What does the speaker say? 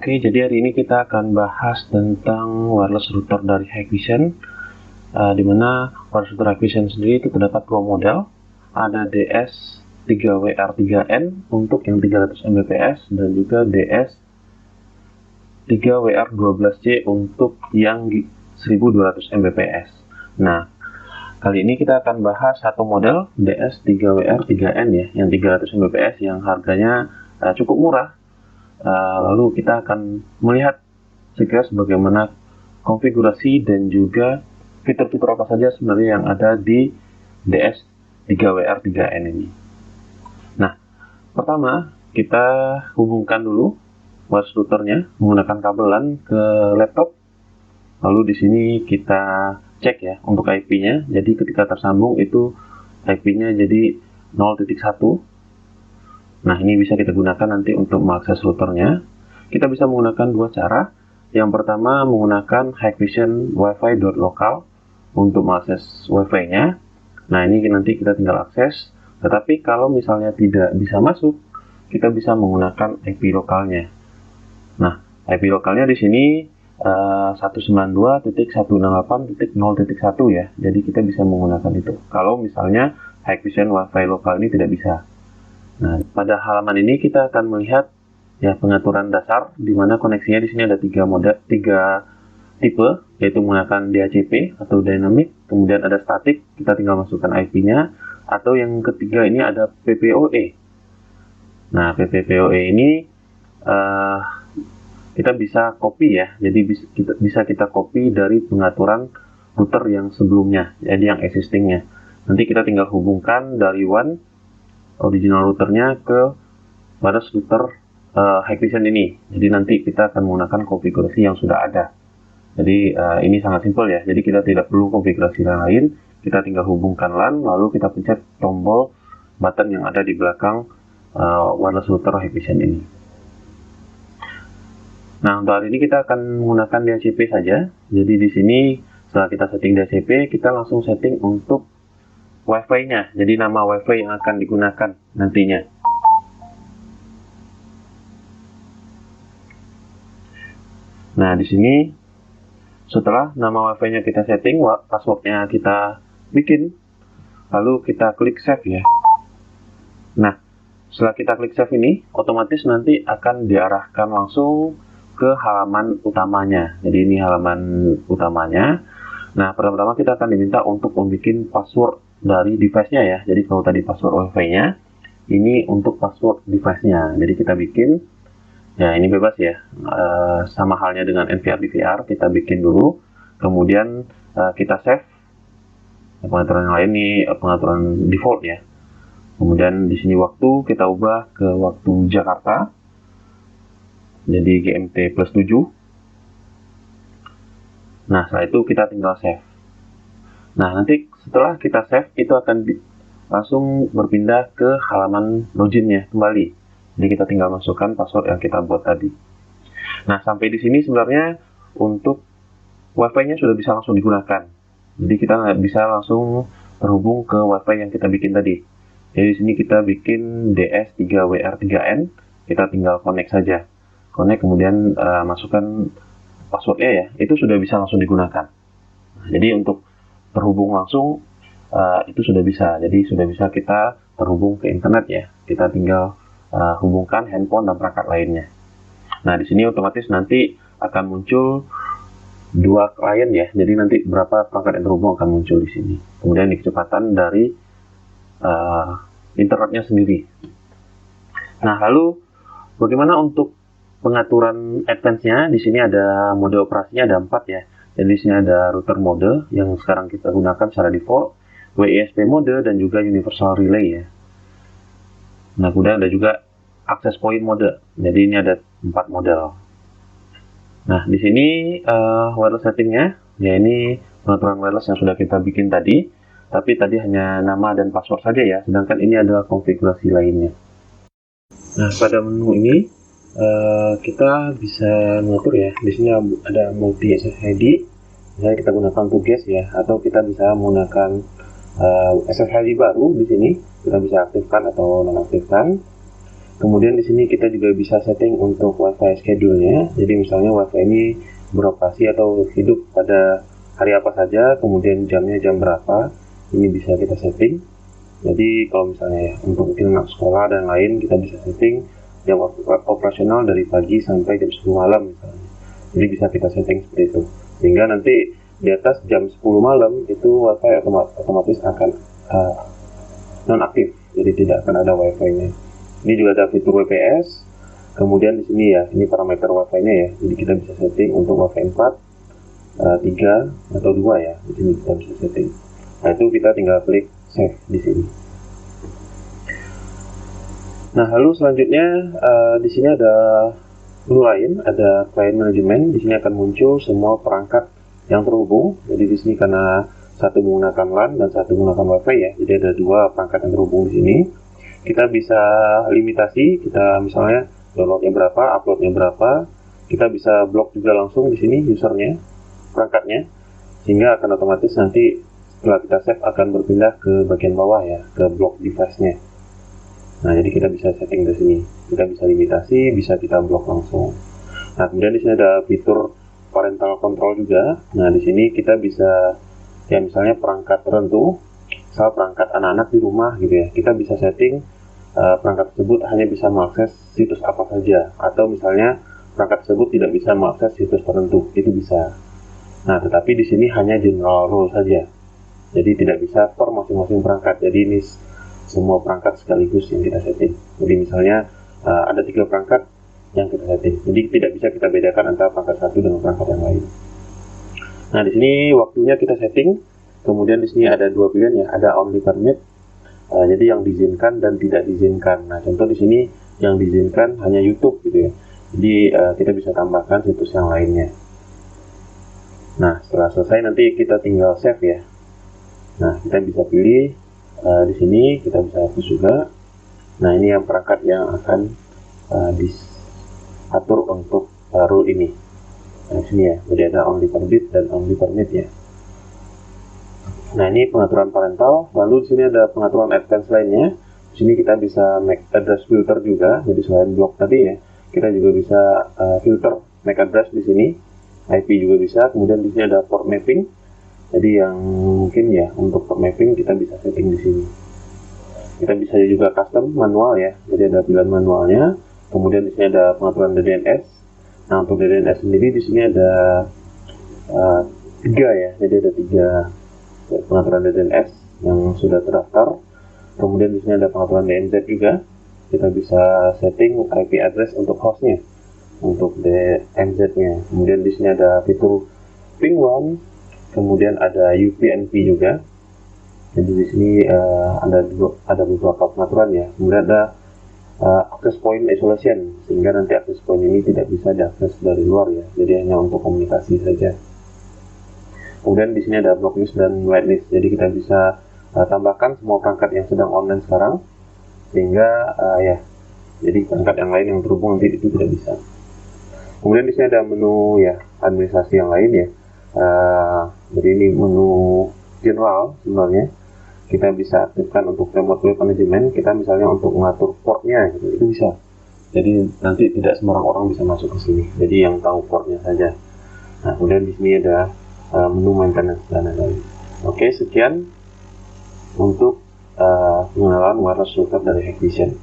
Oke, jadi hari ini kita akan bahas tentang wireless router dari Hikvision, di mana wireless router Hikvision sendiri itu terdapat dua model, ada DS3WR3N untuk yang 300 Mbps dan juga DS3WR12C untuk yang 1200 Mbps. Nah, kali ini kita akan bahas satu model DS3WR3N ya, yang 300 Mbps yang harganya cukup murah. Lalu kita akan melihat sekilas bagaimana konfigurasi dan juga fitur-fitur apa saja sebenarnya yang ada di DS3WR3N ini. Nah, pertama kita hubungkan dulu wireless routernya menggunakan kabelan ke laptop. Lalu di sini kita cek ya untuk IP-nya. Jadi ketika tersambung itu IP-nya jadi 0.1. Nah, ini bisa kita gunakan nanti untuk mengakses routernya. Kita bisa menggunakan dua cara. Yang pertama menggunakan Hikvision Wi-Fi.local untuk mengakses Wi-Fi-nya. Nah, ini nanti kita tinggal akses. Tetapi kalau misalnya tidak bisa masuk, kita bisa menggunakan IP lokalnya. Nah, IP lokalnya di sini 192.168.0.1 ya. Jadi kita bisa menggunakan itu. Kalau misalnya Hikvision Wi-Fi lokal ini tidak bisa. Nah, pada halaman ini kita akan melihat ya pengaturan dasar di mana koneksinya di sini ada tiga tipe, yaitu menggunakan DHCP atau dynamic, kemudian ada static, kita tinggal masukkan IP-nya, atau yang ketiga ini ada PPOE. Nah, PPOE ini kita bisa copy ya, jadi bisa kita copy dari pengaturan router yang sebelumnya, jadi yang existingnya. Nanti kita tinggal hubungkan dari WAN original routernya ke wireless router Hikvision ini. Jadi nanti kita akan menggunakan konfigurasi yang sudah ada. Jadi ini sangat simpel ya. Jadi kita tidak perlu konfigurasi lain. Kita tinggal hubungkan LAN, lalu kita pencet tombol button yang ada di belakang wireless router Hikvision ini. Nah, untuk hari ini kita akan menggunakan DHCP saja. Jadi di sini setelah kita setting DHCP, kita langsung setting untuk Wi-Fi-nya, jadi nama Wi-Fi yang akan digunakan nantinya. Nah, di sini setelah nama Wi-Fi-nya kita setting, passwordnya kita bikin, lalu kita klik save ya. Nah, setelah kita klik save ini, otomatis nanti akan diarahkan langsung ke halaman utamanya. Jadi ini halaman utamanya. Nah, pertama-tama kita akan diminta untuk membuat password dari device-nya ya. Jadi kalau tadi password Wi-Fi-nya, ini untuk password device-nya. Jadi kita bikin, ya ini bebas ya. Sama halnya dengan NVR DVR, kita bikin dulu, kemudian kita save. Pengaturan yang lain ini pengaturan default ya. Kemudian di sini waktu kita ubah ke waktu Jakarta. Jadi GMT plus 7. Nah, setelah itu kita tinggal save. Nah, nanti setelah kita save, itu akan langsung berpindah ke halaman loginnya kembali. Jadi kita tinggal masukkan password yang kita buat tadi. Nah, sampai di sini sebenarnya untuk Wi-Fi-nya sudah bisa langsung digunakan. Jadi kita nggak bisa langsung terhubung ke Wi-Fi yang kita bikin tadi. Jadi di sini kita bikin DS3WR3N, kita tinggal connect saja. Connect, kemudian masukkan passwordnya ya, itu sudah bisa langsung digunakan. Nah, jadi untuk terhubung langsung itu sudah bisa. Jadi sudah bisa kita terhubung ke internet ya. Kita tinggal hubungkan handphone dan perangkat lainnya. Nah, di sini otomatis nanti akan muncul dua klien ya. Jadi nanti berapa perangkat yang terhubung akan muncul di sini. Kemudian di kecepatan dari internetnya sendiri. Nah, lalu bagaimana untuk pengaturan advance-nya? Di sini ada mode operasinya ada 4 ya. Jadi di sini ada router mode yang sekarang kita gunakan secara default, WISP mode, dan juga universal relay ya. Nah, kemudian ada juga access point mode. Jadi ini ada 4 model. Nah, di sini wireless settingnya, ya ini pengaturan wireless yang sudah kita bikin tadi. Tapi tadi hanya nama dan password saja ya. Sedangkan ini adalah konfigurasi lainnya. Nah, pada menu ini kita bisa mengatur ya. Di sini ada multi SSID, misalnya kita gunakan tugas ya, atau kita bisa menggunakan SSID baru di sini. Kita bisa aktifkan atau nonaktifkan. Kemudian di sini kita juga bisa setting untuk WiFi schedule-nya. Jadi misalnya WiFi ini beroperasi atau hidup pada hari apa saja, kemudian jamnya jam berapa, ini bisa kita setting. Jadi kalau misalnya ya, untuk anak sekolah dan lain, kita bisa setting jam operasional dari pagi sampai jam 10 malam misalnya. Jadi bisa kita setting seperti itu. Sehingga nanti di atas jam 10 malam itu WiFi otomatis akan non-aktif. Jadi tidak akan ada WiFi-nya. Ini juga ada fitur WPS. Kemudian di sini ya, ini parameter WiFi-nya ya. Jadi kita bisa setting untuk WiFi 4, 3 atau 2 ya. Di sini kita bisa setting. Nah, itu kita tinggal klik save di sini. Nah, lalu selanjutnya di sini ada menu lain, ada client management. Di sini akan muncul semua perangkat yang terhubung. Jadi di sini karena satu menggunakan LAN dan satu menggunakan WiFi ya. Jadi ada dua perangkat yang terhubung di sini. Kita bisa limitasi, kita misalnya downloadnya berapa, uploadnya berapa. Kita bisa blok juga langsung di sini usernya, perangkatnya, sehingga akan otomatis nanti setelah kita save akan berpindah ke bagian bawah ya, ke blok device-nya. Nah, jadi kita bisa setting di sini. Kita bisa limitasi, bisa kita blok langsung. Nah, kemudian di sini ada fitur parental control juga. Nah, di sini kita bisa ya misalnya perangkat tertentu, misal perangkat anak-anak di rumah gitu ya. Kita bisa setting perangkat tersebut hanya bisa mengakses situs apa saja, atau misalnya perangkat tersebut tidak bisa mengakses situs tertentu, itu bisa. Nah, tetapi di sini hanya general rule saja. Jadi tidak bisa per masing-masing perangkat. Jadi ini semua perangkat sekaligus yang kita setting. Jadi misalnya ada 3 perangkat yang kita setting. Jadi tidak bisa kita bedakan antara perangkat satu dengan perangkat yang lain. Nah, di sini waktunya kita setting. Kemudian di sini ada 2 pilihan ya, ada only permit. Jadi yang diizinkan dan tidak diizinkan. Nah, contoh di sini yang diizinkan hanya YouTube gitu ya. Jadi kita bisa tambahkan situs yang lainnya. Nah, setelah selesai nanti kita tinggal save ya. Nah, kita bisa pilih di sini, kita bisa hapus juga. Nah, ini yang perangkat yang akan diatur untuk rule ini. Nah, di sini ya, jadi ada only permit dan only permit ya. Nah, ini pengaturan parental. Lalu di sini ada pengaturan advance lainnya. Di sini kita bisa make address filter juga. Jadi selain blok tadi ya, kita juga bisa filter make address di sini. IP juga bisa. Kemudian di sini ada port mapping. Jadi yang mungkin ya untuk port mapping kita bisa setting di sini. Kita bisa juga custom manual ya. Jadi ada pilihan manualnya. Kemudian di sini ada pengaturan DNS. Nah, untuk DNS sendiri di sini ada 3 ya. Jadi ada 3 pengaturan DNS yang sudah terdaftar. Kemudian di sini ada pengaturan DMZ juga. Kita bisa setting IP address untuk hostnya, untuk DMZ-nya. Kemudian di sini ada fitur ping 1. Kemudian ada UPnP juga. Jadi di sini ada beberapa pengaturan ya. Kemudian ada access point isolation, sehingga nanti access point ini tidak bisa diakses dari luar ya. Jadi hanya untuk komunikasi saja. Kemudian di sini ada blocklist dan whitelist. Jadi kita bisa tambahkan semua perangkat yang sedang online sekarang, sehingga ya, jadi perangkat yang lain yang terhubung nanti itu tidak bisa. Kemudian di sini ada menu ya administrasi yang lain ya. Jadi ini menu general sebenarnya. Kita bisa aktifkan untuk remote web management. Kita misalnya untuk mengatur portnya gitu, itu bisa. Jadi nanti tidak sembarang orang bisa masuk ke sini. Jadi yang tahu portnya saja. Nah, kemudian di sini ada menu maintenance dan lain-lain. Oke, sekian untuk pengenalan wireless router dari Hackvision.